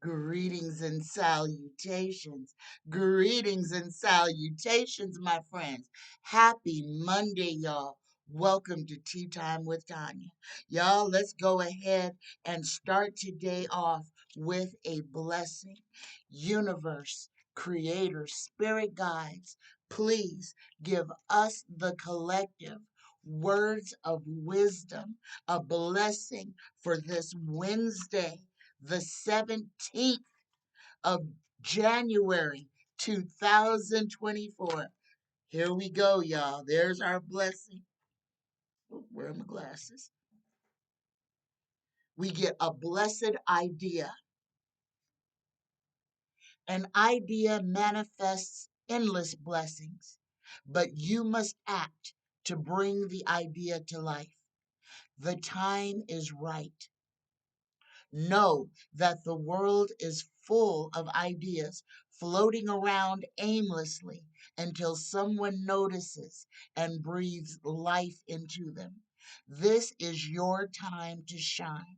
Greetings and salutations. Greetings and salutations, my friends. Happy Monday, y'all. Welcome to Tea Time with Tanya. Y'all, let's go ahead and start today off with a blessing. Universe, Creator, Spirit Guides, please give us the collective words of wisdom, a blessing for this Wednesday, the 17th of January 2024. Here we go, y'all. There's our blessing. Oh, where are my glasses? We get a blessed idea. An idea manifests endless blessings, but you must act to bring the idea to life. The time is right. Know that the world is full of ideas floating around aimlessly until someone notices and breathes life into them. This is your time to shine.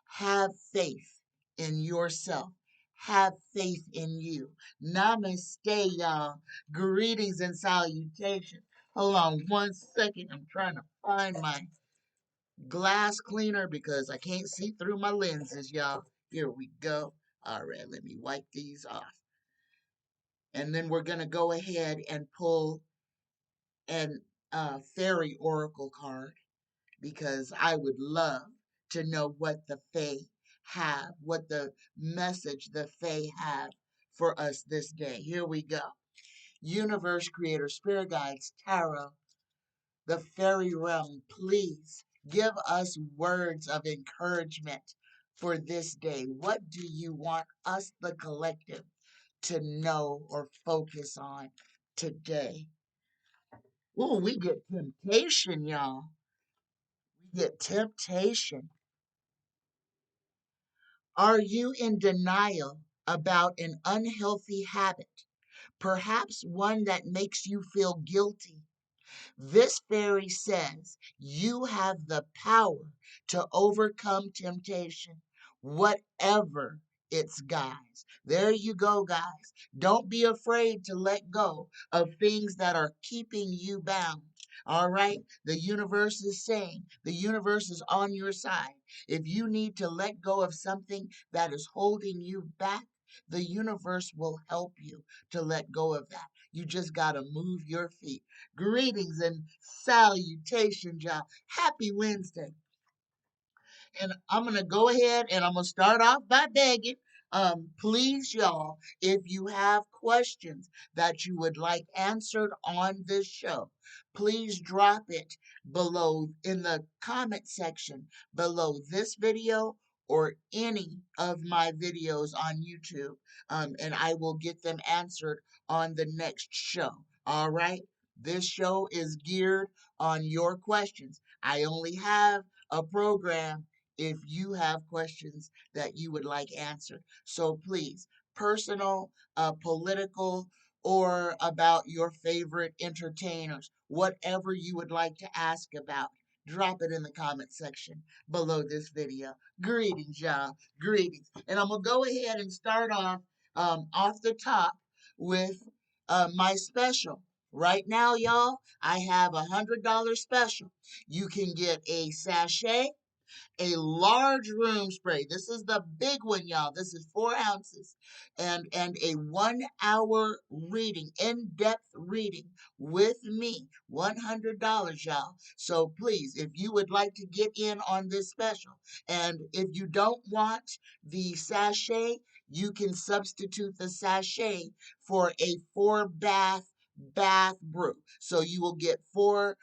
Have faith in yourself. Have faith in you. Namaste, y'all. Greetings and salutations. Hold on one second. I'm trying to find my glass cleaner because I can't see through my lenses, y'all. Here we go. All right, let me wipe these off. And then we're going to go ahead and pull an fairy oracle card because I would love to know what the Fae have, what the message the Fae have for us this day. Here we go. Universe, Creator, Spirit Guides, Tarot, the fairy realm, please give us words of encouragement for this day. What do you want us, the collective, to know or focus on today? Oh, we get temptation, y'all. We get temptation. Are you in denial about an unhealthy habit, perhaps one that makes you feel guilty? This fairy says you have the power to overcome temptation, whatever its guise. There you go, guys. Don't be afraid to let go of things that are keeping you bound. All right? The universe is saying, the universe is on your side. If you need to let go of something that is holding you back, the universe will help you to let go of that. You just got to move your feet. Greetings and salutations, y'all. Happy Wednesday. And I'm going to go ahead and I'm going to start off by begging. Please, y'all, if you have questions that you would like answered on this show, please drop it below in the comment section below this video or any of my videos on YouTube. And I will get them answered on the next show. All right? This show is geared on your questions. I only have a program if you have questions that you would like answered. So please, personal, political, or about your favorite entertainers, whatever you would like to ask about, drop it in the comment section below this video. Greetings, y'all. Greetings. And I'm going to go ahead and start off the top with my special. Right now, y'all, I have $100 special. You can get a sachet, a large room spray. This is the big one, y'all. This is 4 ounces. And a 1 hour reading, in-depth reading with me. $100, y'all. So please, if you would like to get in on this special, and if you don't want the sachet, you can substitute the sachet for a 4 bath brew. So you will get 4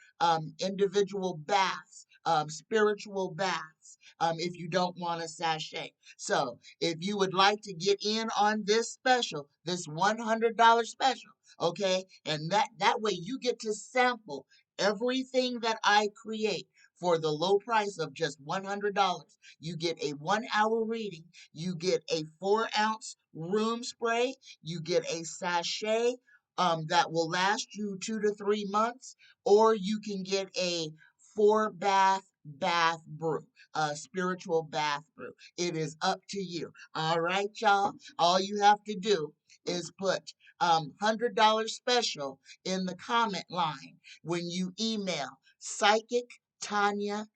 individual baths, spiritual baths, if you don't want a sachet. So if you would like to get in on this special, this $100 special, okay, and that way you get to sample everything that I create for the low price of just $100. You get a 1 hour reading, you get a 4 ounce room spray, you get a sachet that will last you 2 to 3 months, or you can get a 4 bath Bath Brew, spiritual bath brew. It is up to you. All right, y'all. All you have to do is put $100 special in the comment line when you email psychic Tanya9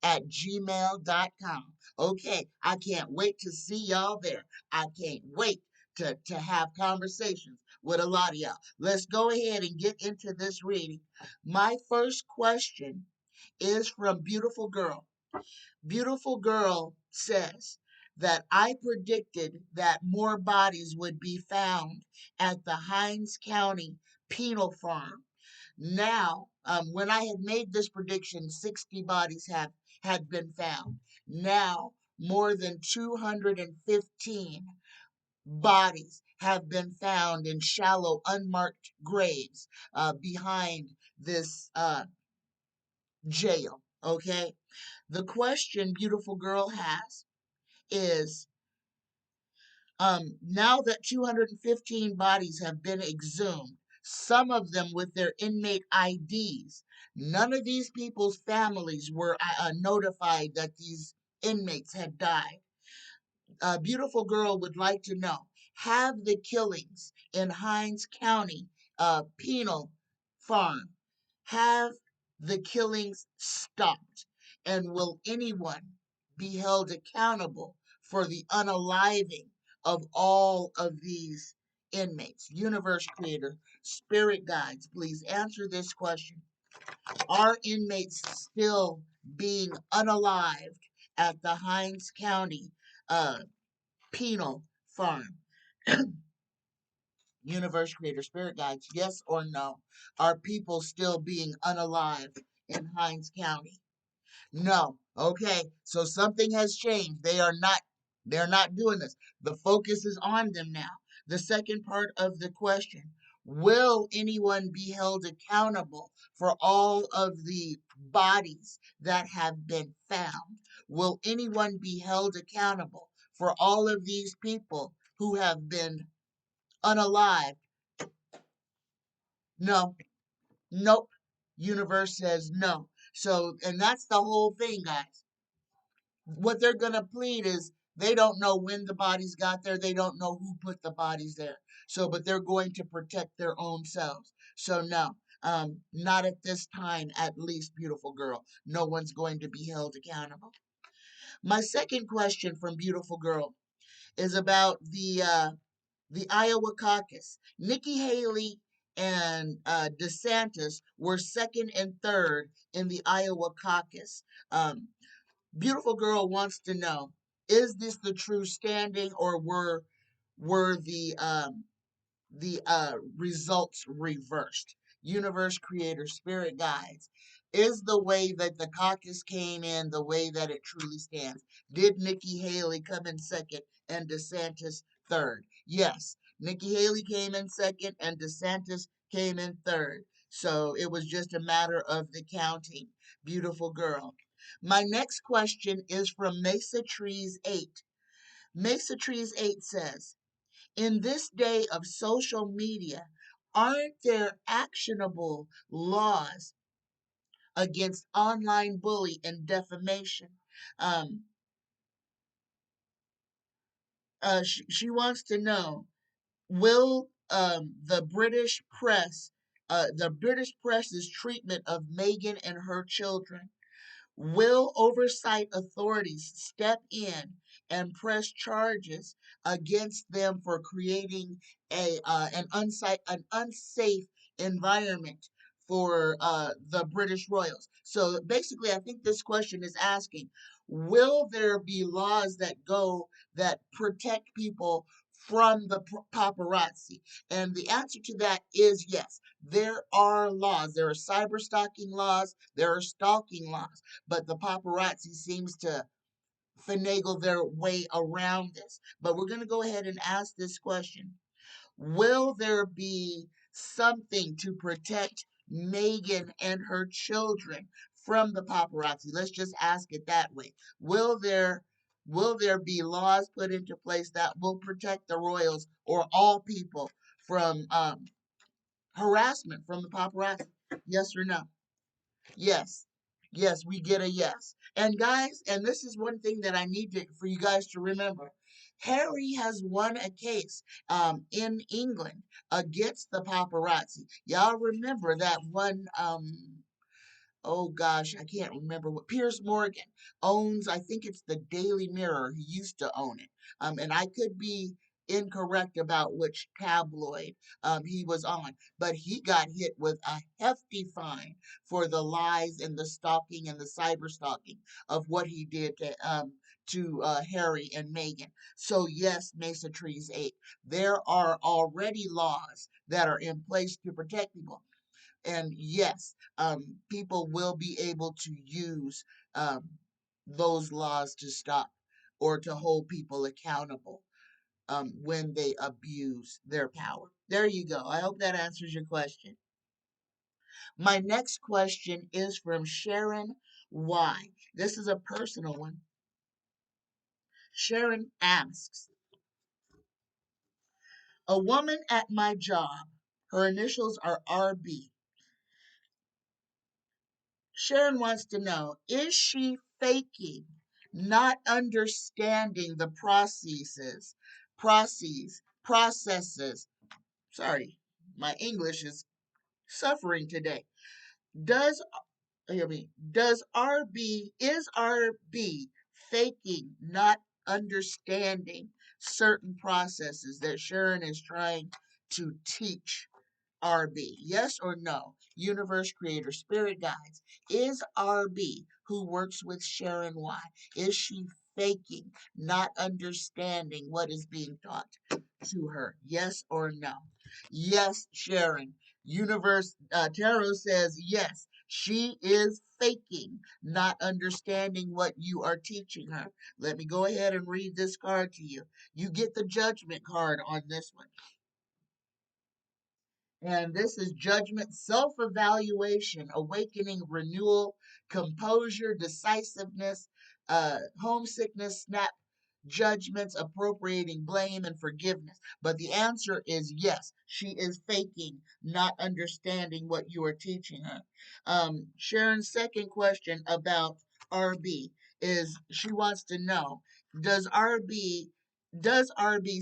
at gmail.com. Okay, I can't wait to see y'all there. I can't wait to have conversations with a lot of y'all. Let's go ahead and get into this reading. My first question is from Beautiful Girl. Beautiful Girl says that I predicted that more bodies would be found at the Hinds County Penal Farm. Now, when I had made this prediction, 60 bodies had been found. Now, more than 215 bodies have been found in shallow, unmarked graves behind this jail. Okay. The question Beautiful Girl has is now that 215 bodies have been exhumed, some of them with their inmate IDs, none of these people's families were notified that these inmates had died. Beautiful Girl would like to know, have the killings in Hinds County Penal Farm, have the killings stopped? And will anyone be held accountable for the unaliving of all of these inmates? Universe Creator, Spirit Guides, please answer this question. Are inmates still being unalived at the Hinds County uh, Penal Farm? Universe Creator, Spirit Guides, yes or no? Are people still being unalived in Hinds County? No. Okay. So something has changed. They're not doing this. The focus is on them now. The second part of the question, will anyone be held accountable for all of the bodies that have been found? Will anyone be held accountable for all of these people who have been unalived? No. Nope. Universe says no. So, and that's the whole thing, guys. What they're going to plead is they don't know when the bodies got there. They don't know who put the bodies there. So, but they're going to protect their own selves. So, no, not at this time, at least, Beautiful Girl. No one's going to be held accountable. My second question from Beautiful Girl is about the Iowa caucus. Nikki Haley and DeSantis were second and third in the Iowa caucus. Beautiful Girl wants to know, is this the true standing, or were the results reversed? Universe Creator, Spirit Guides, is the way that the caucus came in the way that it truly stands? Did Nikki Haley come in second and DeSantis third? Yes, Nikki Haley came in second and DeSantis came in third. So it was just a matter of the counting. Beautiful Girl. My next question is from Mesa Trees 8. Mesa Trees 8 says, in this day of social media, aren't there actionable laws against online bully and defamation? Um, she wants to know, will the British press's treatment of Meghan and her children, will oversight authorities step in and press charges against them for creating an unsafe environment for the British royals? So basically, I think this question is asking, will there be laws that protect people from the paparazzi? And the answer to that is yes. There are laws. There are cyber stalking laws. There are stalking laws. But the paparazzi seems to finagle their way around this. But we're going to go ahead and ask this question. Will there be something to protect Meghan and her children from the paparazzi? Let's just ask it that way. Will there be laws put into place that will protect the royals or all people from harassment from the paparazzi? Yes or no? Yes. Yes, we get a yes. And guys, and this is one thing that I need for you guys to remember. Harry has won a case in England against the paparazzi. Y'all remember that one oh gosh, I can't remember what Piers Morgan owns. I think it's the Daily Mirror. He used to own it. And I could be incorrect about which tabloid he was on, but he got hit with a hefty fine for the lies and the stalking and the cyber stalking of what he did to Harry and Meghan. So yes, Mesa Trees 8, there are already laws that are in place to protect people. And yes, people will be able to use um, those laws to stop or to hold people accountable when they abuse their power. There you go. I hope that answers your question. My next question is from Sharon Y. This is a personal one. Sharon asks, a woman at my job, her initials are RB. Sharon wants to know, is she faking, not understanding the processes? Sorry, my English is suffering today. Does, hear me, is RB faking, not understanding certain processes that Sharon is trying to teach RB? Yes or no? Universe Creator Spirit Guides. Is RB, who works with Sharon Y, is she faking, not understanding what is being taught to her? Yes or no? Yes, Sharon. Universe Tarot says yes. She is faking, not understanding what you are teaching her. Let me go ahead and read this card to you. You get the judgment card on this one. And this is judgment, self evaluation, awakening, renewal, composure, decisiveness, homesickness, snap judgments, appropriating blame, and forgiveness. But the answer is yes, she is faking, not understanding what you are teaching her. Sharon's second question about RB is she wants to know, does RB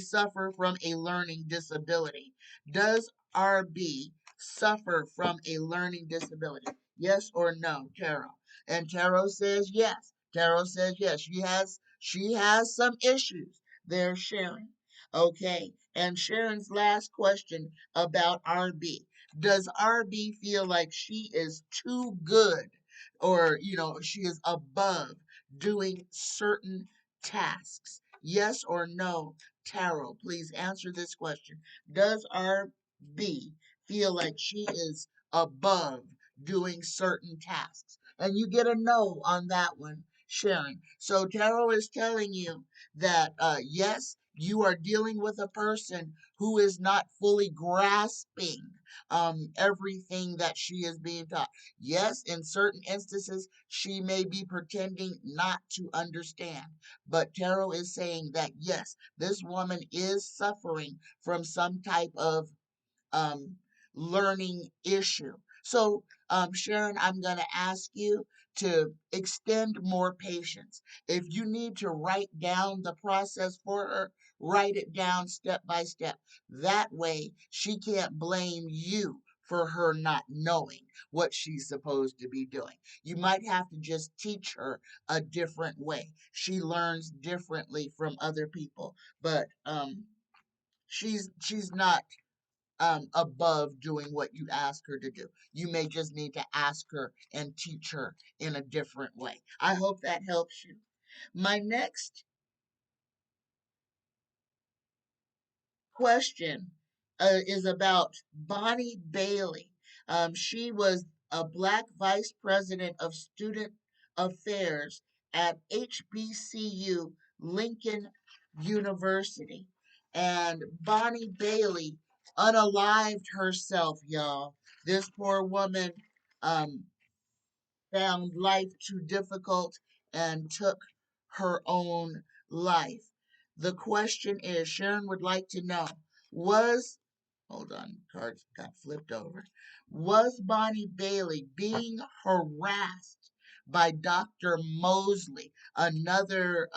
suffer from a learning disability? Does RB suffer from a learning disability? Yes or no, Tarot? And Tarot says yes. Tarot says yes. She has some issues. They're sharing. Okay. And Sharon's last question about RB. Does RB feel like she is too good, or she is above doing certain tasks? Yes or no, Tarot? Please answer this question. Does RB feel like she is above doing certain tasks? And you get a no on that one, Sharon. So Tarot is telling you that yes, you are dealing with a person who is not fully grasping everything that she is being taught. Yes, in certain instances, she may be pretending not to understand. But Tarot is saying that yes, this woman is suffering from some type of um, learning issue. So, Sharon, I'm going to ask you to extend more patience. If you need to write down the process for her, write it down step by step. That way, she can't blame you for her not knowing what she's supposed to be doing. You might have to just teach her a different way. She learns differently from other people, but she's not above doing what you ask her to do. You may just need to ask her and teach her in a different way. I hope that helps you. My next question is about Bonnie Bailey. She was a Black Vice President of Student Affairs at HBCU Lincoln University. And Bonnie Bailey unalived herself, y'all. This poor woman um, found life too difficult and took her own life. The question is, Sharon would like to know, was, hold on, cards got flipped over. Was Bonnie Bailey being harassed by Dr. Mosley, another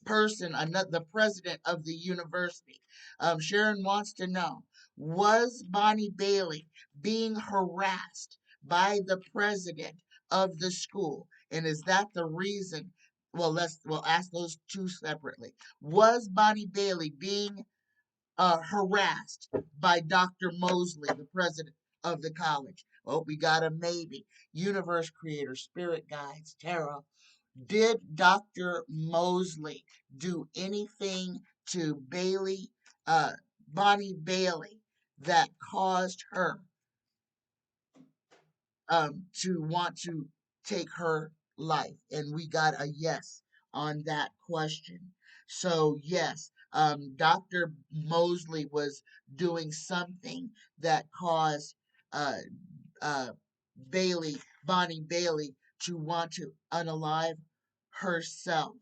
the president of the university. Sharon wants to know, was Bonnie Bailey being harassed by the president of the school? And is that the reason? Well, we'll ask those two separately. Was Bonnie Bailey being harassed by Dr. Mosley, the president of the college? Oh, we got a maybe. Universe creator, spirit guides, tarot. Did Dr. Mosley do anything to uh, Bonnie Bailey, that caused her to want to take her life? And we got a yes on that question. So, yes, Dr. Mosley was doing something that caused uh, uh, Bonnie Bailey, to want to unalive herself.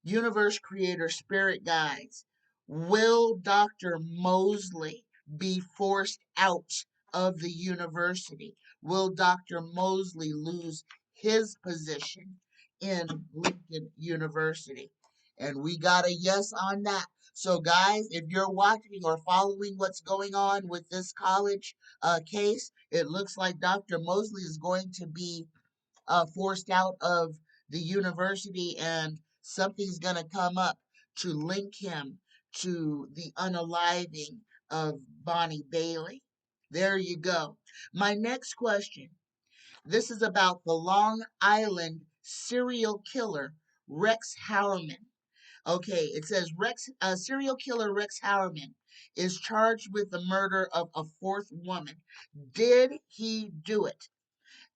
Universe creator, spirit guides, will Dr. Mosley be forced out of the university? Will Dr. Mosley lose his position in Lincoln University? And we got a yes on that. So, guys, if you're watching or following what's going on with this college case, it looks like Dr. Mosley is going to be forced out of the university, and something's going to come up to link him to the unaliving of Bonnie Bailey. There you go. My next question. This is about the Long Island serial killer, Rex Howerman. Okay, it says serial killer Rex Howerman is charged with the murder of a fourth woman. Did he do it?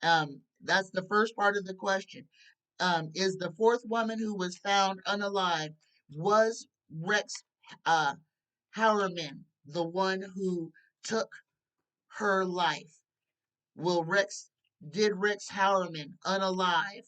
That's the first part of the question. Is the fourth woman who was found unalive, was Rex uh, Howerman the one who took her life? Did Rex Howerman unalive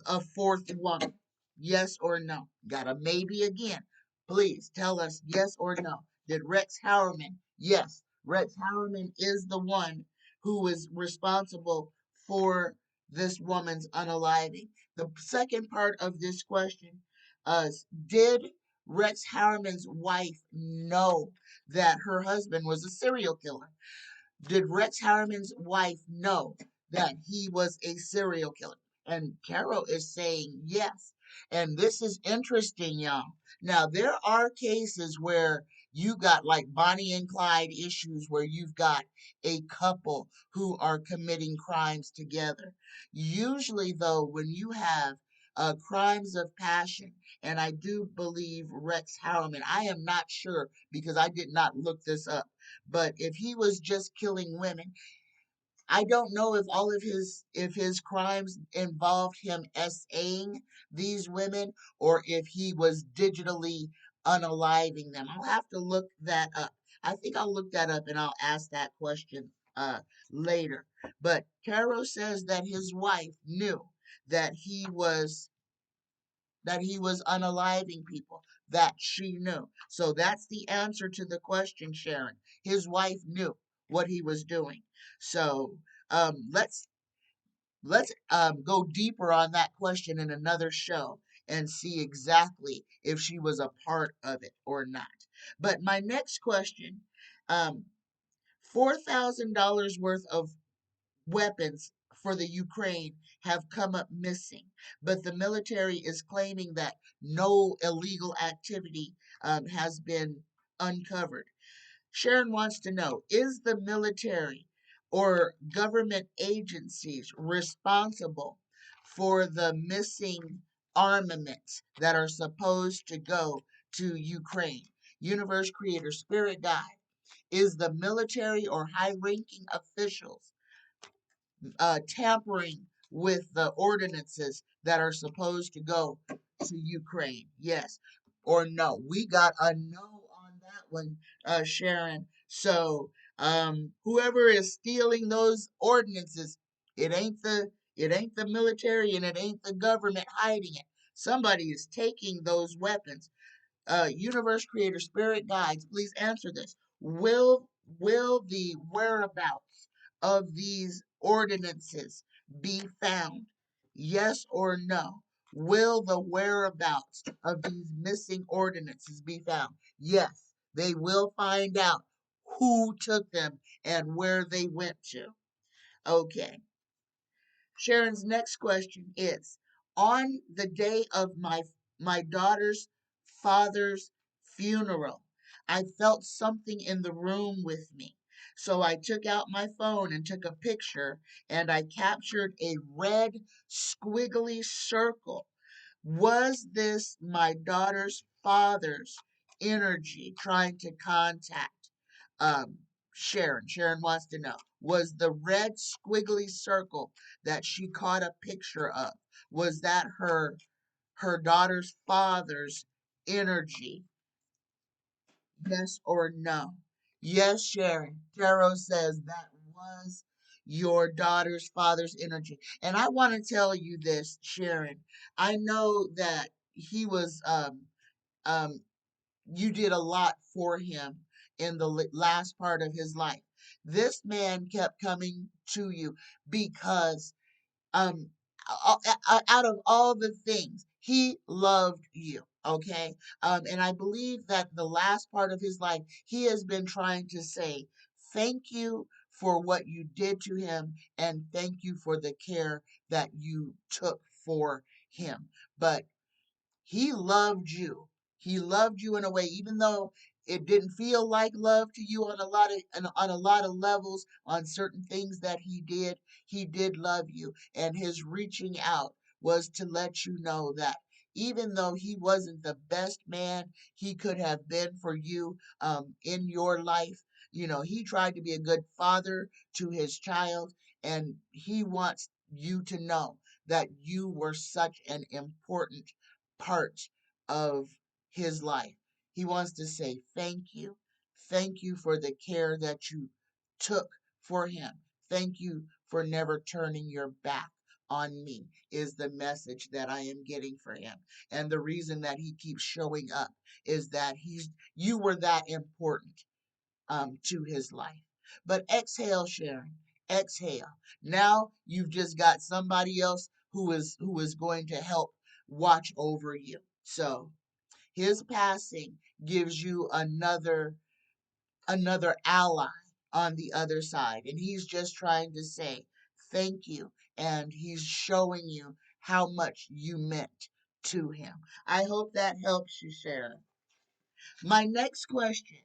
a fourth woman? Yes or no? Got a maybe again. Please tell us yes or no. Did Rex Howerman? Yes, Rex Howerman is the one who is responsible for this woman's unaliving. The second part of this question is, did Rex Howerman's wife know that her husband was a serial killer? Did Rex Harriman's wife know that he was a serial killer? And Carol is saying yes. And this is interesting, y'all. Now, there are cases where you got like Bonnie and Clyde issues, where you've got a couple who are committing crimes together. Usually, though, when you have crimes of passion, and I do believe Rex Harriman, I am not sure because I did not look this up, but if he was just killing women, I don't know if his crimes involved him SAing these women, or if he was digitally unaliving them. I'll have to look that up. I think I'll look that up and I'll ask that question later. But Caro says that his wife knew that he was unaliving people, that she knew. So that's the answer to the question, Sharon. His wife knew what he was doing. So let's go deeper on that question in another show and see exactly if she was a part of it or not. But my next question, $4,000 worth of weapons for the Ukraine have come up missing, but the military is claiming that no illegal activity has been uncovered. Sharon wants to know, is the military or government agencies responsible for the missing armaments that are supposed to go to Ukraine? Universe creator, spirit guide, is the military or high ranking officials tampering with the ordinances that are supposed to go to Ukraine? Yes or no? We got a no on that one, Sharon. So, whoever is stealing those ordinances, it ain't the military and it ain't the government hiding it. Somebody is taking those weapons. Universe creator, spirit guides, please answer this. Will the whereabouts of these ordinances be found? Yes or no? Will the whereabouts of these missing ordinances be found? Yes, they will find out who took them and where they went to. Okay. Sharon's next question is, on the day of my daughter's father's funeral, I felt something in the room with me. So I took out my phone and took a picture, and I captured a red squiggly circle. Was this my daughter's father's energy trying to contact um, Sharon? Sharon wants to know, was the red squiggly circle that she caught a picture of, was that her daughter's father's energy? Yes or no? Yes, Sharon. Tarot says that was your daughter's father's energy. And I want to tell you this, Sharon. I know that he was um you did a lot for him in the last part of his life. This man kept coming to you because um out of all the things, he loved you. Okay. And I believe that the last part of his life, he has been trying to say thank you for what you did to him, and thank you for the care that you took for him. But he loved you. He loved you in a way, even though it didn't feel like love to you on a lot of levels, on certain things that he did love you. And his reaching out was to let you know that even though he wasn't the best man he could have been for you in your life, he tried to be a good father to his child, and he wants you to know that you were such an important part of his life. He wants to say thank you. Thank you for the care that you took for him. Thank you for never turning your back on me, is the message that I am getting for him. And the reason that he keeps showing up is that you were that important to his life. But exhale, Sharon. Exhale. Now you've just got somebody else who is going to help watch over you. So his passing gives you another ally on the other side. And he's just trying to say thank you. And he's showing you how much you meant to him. I hope that helps you, Sharon. My next question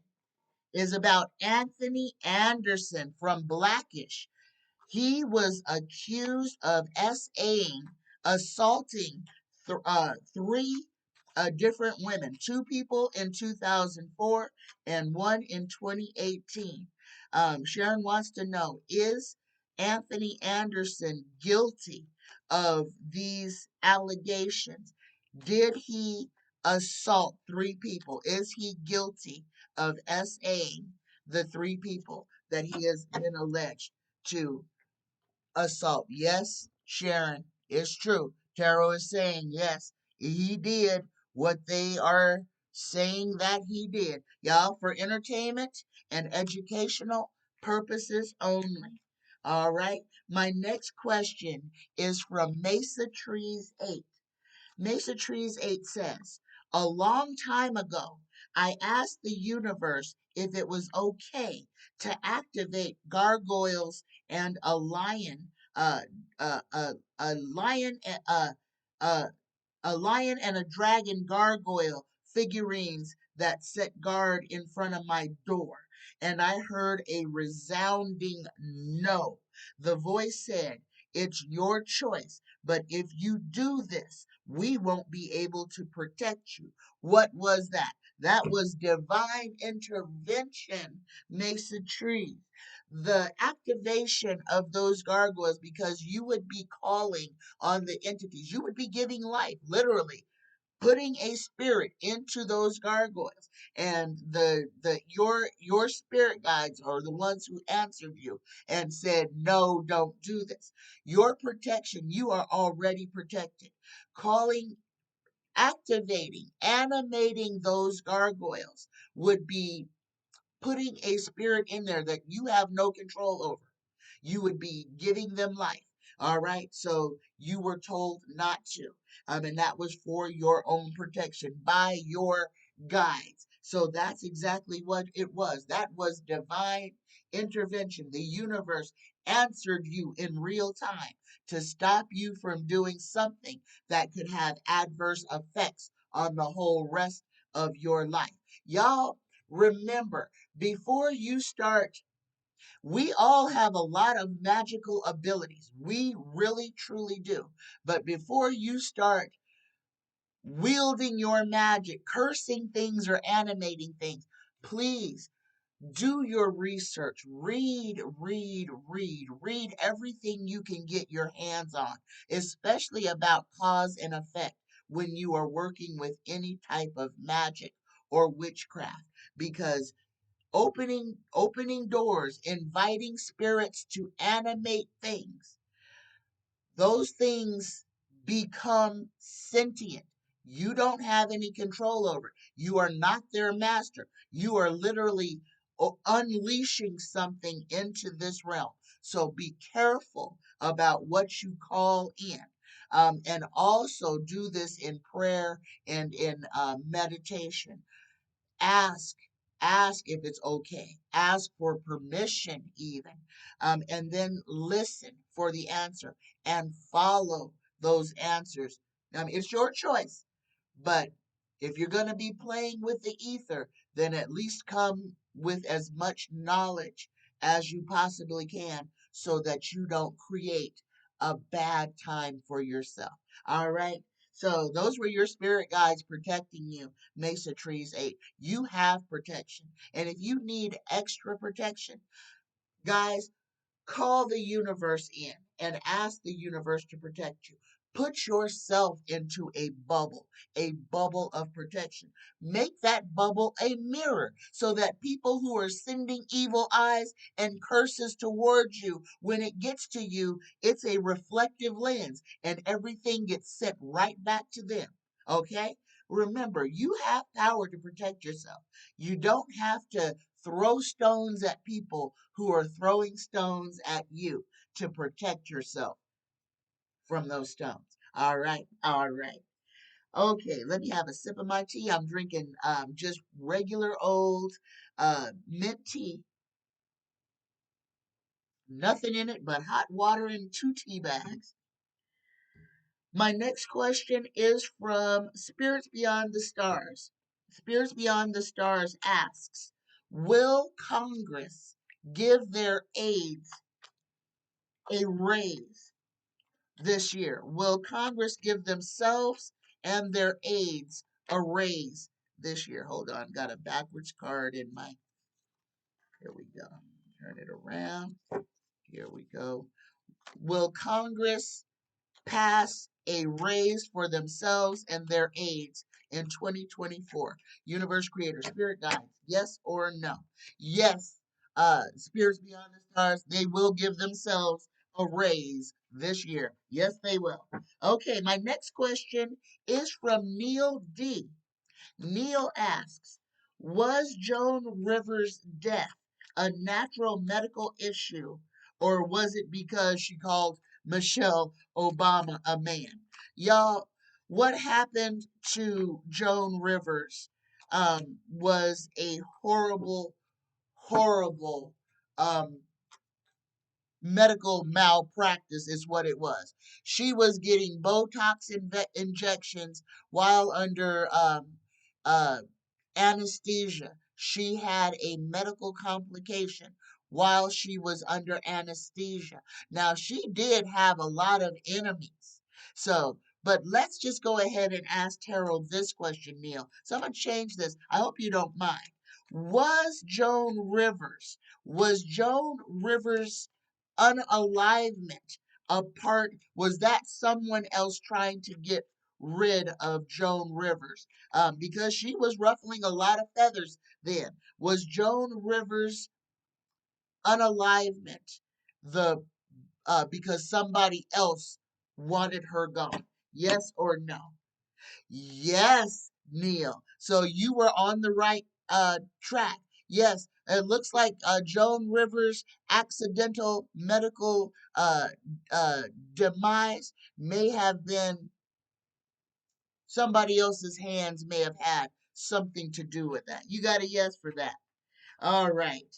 is about Anthony Anderson from Blackish. He was accused of assaulting three different women, two people in 2004 and one in 2018. Sharon wants to know, is Anthony Anderson guilty of these allegations? Did he assault three people? Is he guilty of SAing the three people that he has been alleged to assault? Yes, Sharon, it's true. Tarot is saying yes, he did what they are saying that he did. Y'all, for entertainment and educational purposes only. All right. My next question is from Mesa Trees 8. Mesa Trees 8 says, a long time ago, I asked the universe if it was okay to activate gargoyles and uh, a lion, uh, a lion and a dragon gargoyle figurines that set guard in front of my door. And I heard a resounding no. The voice said, it's your choice, but if you do this, we won't be able to protect you. What was that? That was divine intervention, Mason Trees. The activation of those gargoyles, because you would be calling on the entities. You would be giving life, literally putting a spirit into those gargoyles, and your spirit guides are the ones who answered you and said, no, don't do this. Your protection, you are already protected. Calling, activating, animating those gargoyles would be putting a spirit in there that you have no control over. You would be giving them life. All right, so you were told not to. And that was for your own protection by your guides. So that's exactly what it was. That was divine intervention. The universe answered you in real time to stop you from doing something that could have adverse effects on the whole rest of your life. Y'all remember, before you start, we all have a lot of magical abilities. We really, truly do. But before you start wielding your magic, cursing things or animating things, please do your research. Read everything you can get your hands on, especially about cause and effect when you are working with any type of magic or witchcraft, because opening doors, inviting spirits to animate things, those things become sentient. You don't have any control over it. You are not their master. You are literally unleashing something into this realm. So be careful about what you call in. And also do this in prayer and in meditation. Ask ask if it's okay, ask for permission even, and then listen for the answer and follow those answers. It's your choice, but if you're going to be playing with the ether, then at least come with as much knowledge as you possibly can so that you don't create a bad time for yourself. All right. So those were your spirit guides protecting you, Mesa Trees 8. You have protection. And if you need extra protection, guys, call the universe in and ask the universe to protect you. Put yourself into a bubble of protection. Make that bubble a mirror so that people who are sending evil eyes and curses towards you, when it gets to you, it's a reflective lens and everything gets sent right back to them. Okay? Remember, you have power to protect yourself. You don't have to throw stones at people who are throwing stones at you to protect yourself from those stones. All right, all right. Okay, let me have a sip of my tea. I'm drinking just regular old mint tea, nothing in it but hot water in 2 tea bags. My next question is from Spirits Beyond the Stars. Spirits Beyond the Stars asks, will Congress give their aides a raise this year? Will Congress give themselves and their aides a raise this year? Hold on, got a backwards card in my. Here we go. Turn it around. Here we go. Will Congress pass a raise for themselves and their aides in 2024? Universe Creator, Spirit Guides, yes or no? Yes, Spirits Beyond the Stars, they will give themselves a raise this year. Yes, they will. Okay, my next question is from Neil D. Neil asks, was Joan Rivers' death a natural medical issue, or was it because she called Michelle Obama a man? Y'all, what happened to Joan Rivers was a horrible, horrible um, medical malpractice is what it was. She was getting Botox injections while under uh, anesthesia. She had a medical complication while she was under anesthesia. Now, she did have a lot of enemies. So, but let's just go ahead and ask Harold this question, Neil. So I'm going to change this. I hope you don't mind. Was Joan Rivers' unalivement a part? Was that someone else trying to get rid of Joan Rivers? Because she was ruffling a lot of feathers then. Was Joan Rivers' unalivement the because somebody else wanted her gone? Yes or no? Yes, Neil. So you were on the right track. Yes, It looks like Joan Rivers' accidental medical uh, demise may have been somebody else's hands, may have had something to do with that. You got a yes for that. All right.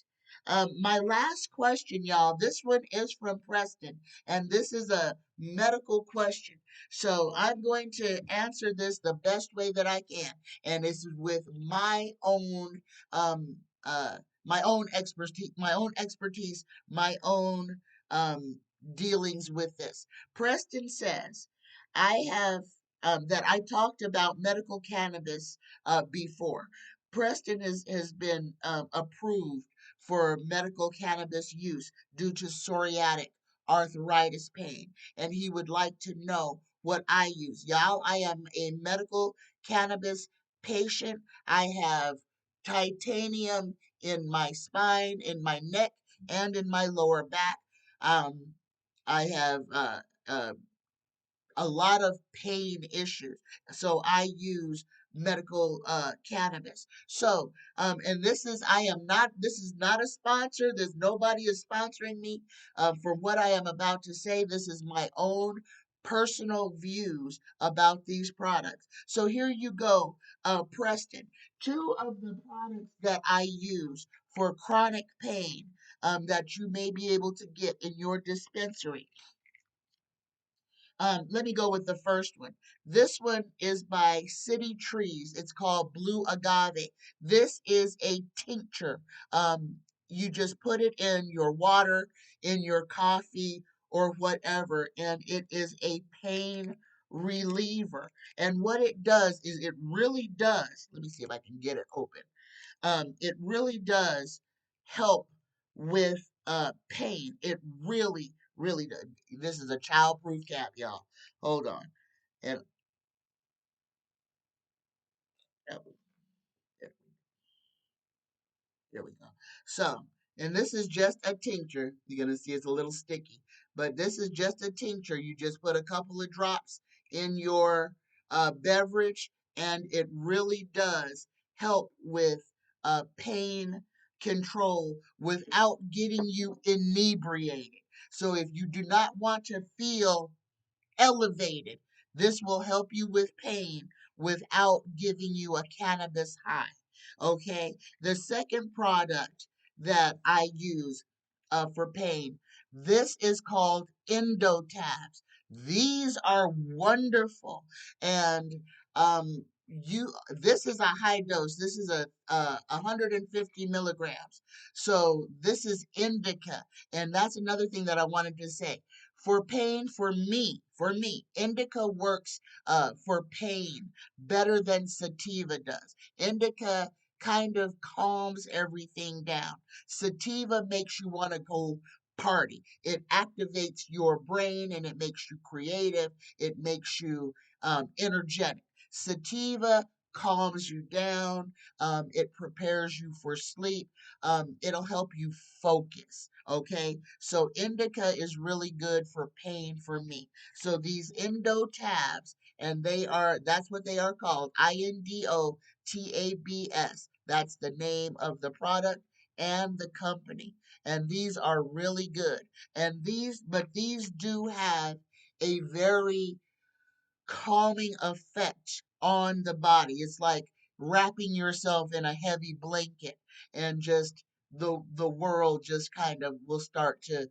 My last question, y'all. This one is from Preston, and this is a medical question. So I'm going to answer this the best way that I can, and this is with um, uh, my own um, dealings with this. Preston says, I have that I talked about medical cannabis before. Preston has been approved for medical cannabis use due to psoriatic arthritis pain, and he would like to know what I use. Y'all, I am a medical cannabis patient. I have titanium in my spine, in my neck, and in my lower back. Um, I have a lot of pain issues. So I use medical cannabis. So and this is not a sponsor. There's nobody is sponsoring me for what I am about to say. This is my own personal views about these products. So here you go, Preston. Two of the products that I use for chronic pain that you may be able to get in your dispensary. Let me go with the first one. This one is by City Trees. It's called Blue Agave. This is a tincture. You just put it in your water, in your coffee, or whatever, and it is a pain reliever. And what it does is it really does. Let me see if I can get it open. It really does help with pain. It really does. This is a childproof cap, y'all. Hold on. And uh, there we go. So, and this is just a tincture. You're going to see it's a little sticky, but this is just a tincture. You just put a couple of drops in your beverage, and it really does help with pain control without getting you inebriated. So, if you do not want to feel elevated. This will help you with pain without giving you a cannabis high. Okay. The second product that I use for pain, this is called Endotabs. These are wonderful, and this is a high dose. This is a 150 milligrams. So this is indica, and that's another thing that I wanted to say for pain. For me indica works for pain better than sativa does. Indica kind of calms everything down. Sativa makes you want to go party. It activates your brain and it makes you creative. It makes you energetic. Sativa calms you down. It prepares you for sleep. It'll help you focus. Okay, so indica is really good for pain for me. So these endo tabs, and that's what they are called, INDOTABS. That's the name of the product and the company. And these are really good. But these do have a very calming effect on the body. It's like wrapping yourself in a heavy blanket, and just the world just kind of will start to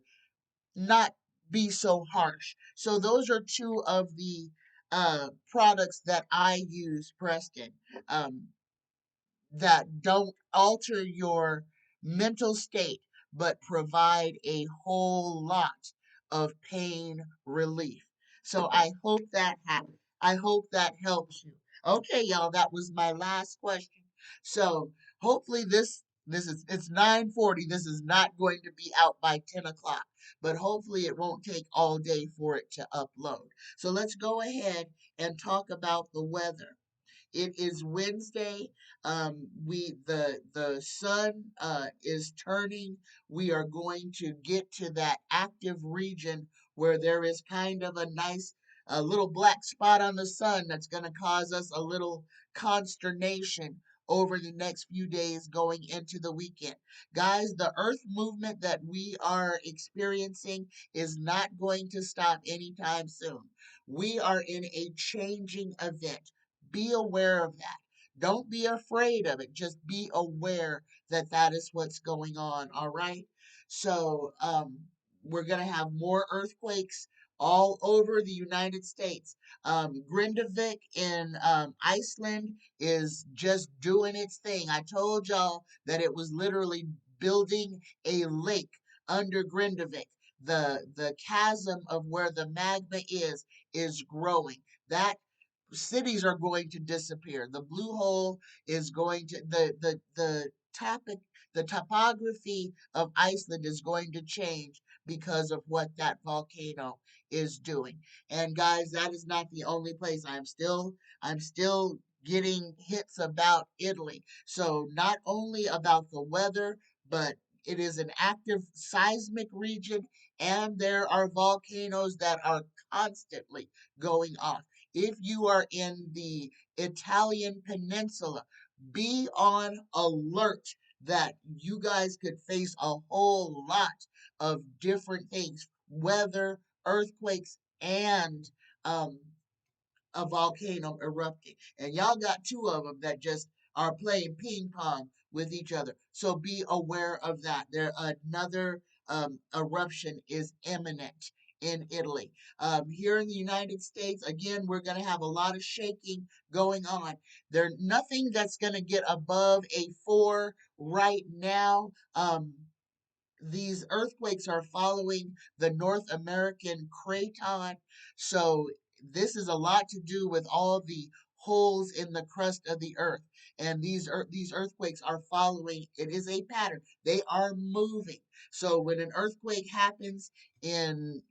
not be so harsh. So those are two of the products that I use, Preston. Um, that don't alter your mental state, but provide a whole lot of pain relief. So I hope that helps you. Okay, y'all, that was my last question. So hopefully this is it's 9:40. This is not going to be out by 10 o'clock, but hopefully it won't take all day for it to upload. So let's go ahead and talk about the weather. It is Wednesday. The sun is turning. We are going to get to that active region where there is kind of a nice little black spot on the sun that's going to cause us a little consternation over the next few days going into the weekend. Guys, the earth movement that we are experiencing is not going to stop anytime soon. We are in a changing event. Be aware of that. Don't be afraid of it. Just be aware that that is what's going on. All right. So, we're going to have more earthquakes all over the United States. Grindavik in Iceland is just doing its thing. I told y'all that it was literally building a lake under Grindavik. The chasm of where the magma is growing. That cities are going to disappear. The blue hole is going to the topic the topography of Iceland is going to change because of what that volcano is doing. And guys, that is not the only place. I'm still getting hits about Italy. So not only about the weather, but it is an active seismic region and there are volcanoes that are constantly going off. If you are in the Italian peninsula, be on alert that you guys could face a whole lot of different things, weather, earthquakes, and um, a volcano erupting. And y'all got two of them that just are playing ping pong with each other. So be aware of that. There another eruption is imminent in Italy. Here in the United States, again, we're going to have a lot of shaking going on. There's nothing that's going to get above a 4 right now. These earthquakes are following the North American craton. So this is a lot to do with all the holes in the crust of the earth. And these earthquakes are following, it is a pattern. They are moving. So when an earthquake happens in,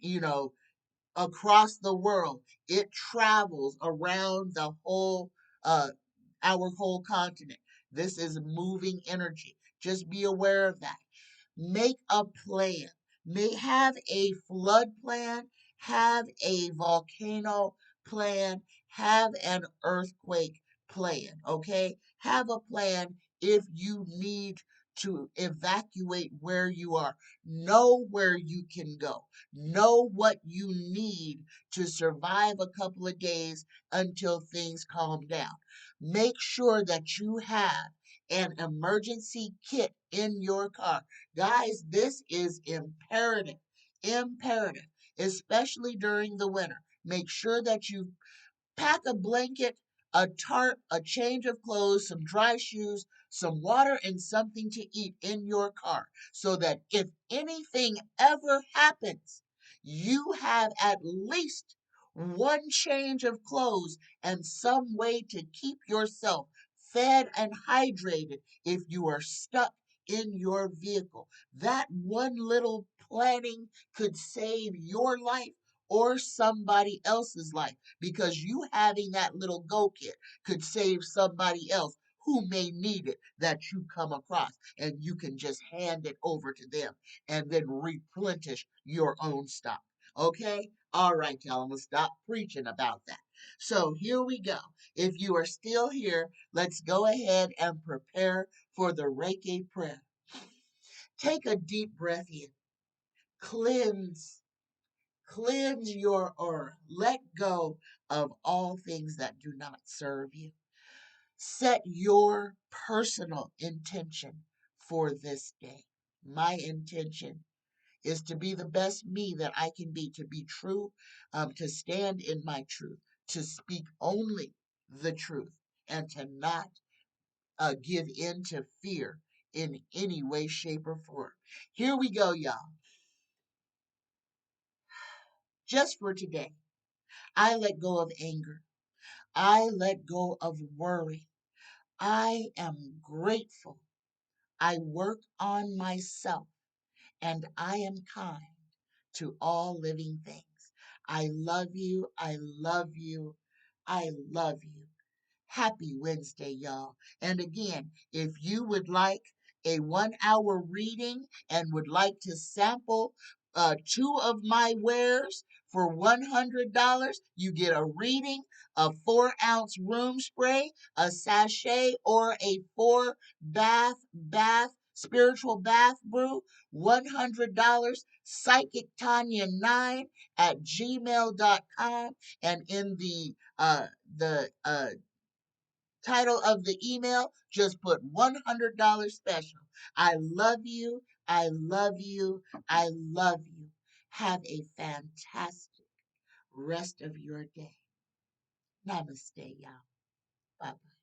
across the world, it travels around the whole, our whole continent. This is moving energy. Just be aware of that. Make a plan. May have a flood plan, have a volcano plan, have an earthquake plan, okay? Have a plan if you need to evacuate where you are. Know where you can go. Know what you need to survive a couple of days until things calm down. Make sure that you have an emergency kit in your car. Guys, this is imperative, imperative, especially during the winter. Make sure that you pack a blanket, a tarp, a change of clothes, some dry shoes, some water, and something to eat in your car so that if anything ever happens, you have at least one change of clothes and some way to keep yourself fed and hydrated if you are stuck in your vehicle. That one little planning could save your life or somebody else's life because you having that little go kit could save somebody else who may need it that you come across and you can just hand it over to them and then replenish your own stock. Okay? All right, y'all, I'm gonna stop preaching about that. So here we go. If you are still here, let's go ahead and prepare for the Reiki prayer. Take a deep breath in. Cleanse Cleanse your aura. Let go of all things that do not serve you. Set your personal intention for this day. My intention is to be the best me that I can be, to be true, to stand in my truth, to speak only the truth, and to not give in to fear in any way, shape, or form. Here we go, y'all. Just for today, I let go of anger. I let go of worry. I am grateful. I work on myself and I am kind to all living things. I love you. I love you. I love you. Happy Wednesday, y'all. And again, if you would like a 1 hour reading and would like to sample two of my wares for $100. You get a reading, a 4-ounce room spray, a sachet, or a 4 bath spiritual bath brew. $100. Psychic Tanya9 at gmail.com, and in the title of the email, just put $100 special. I love you. I love you. I love you. Have a fantastic rest of your day. Namaste, y'all. Bye bye.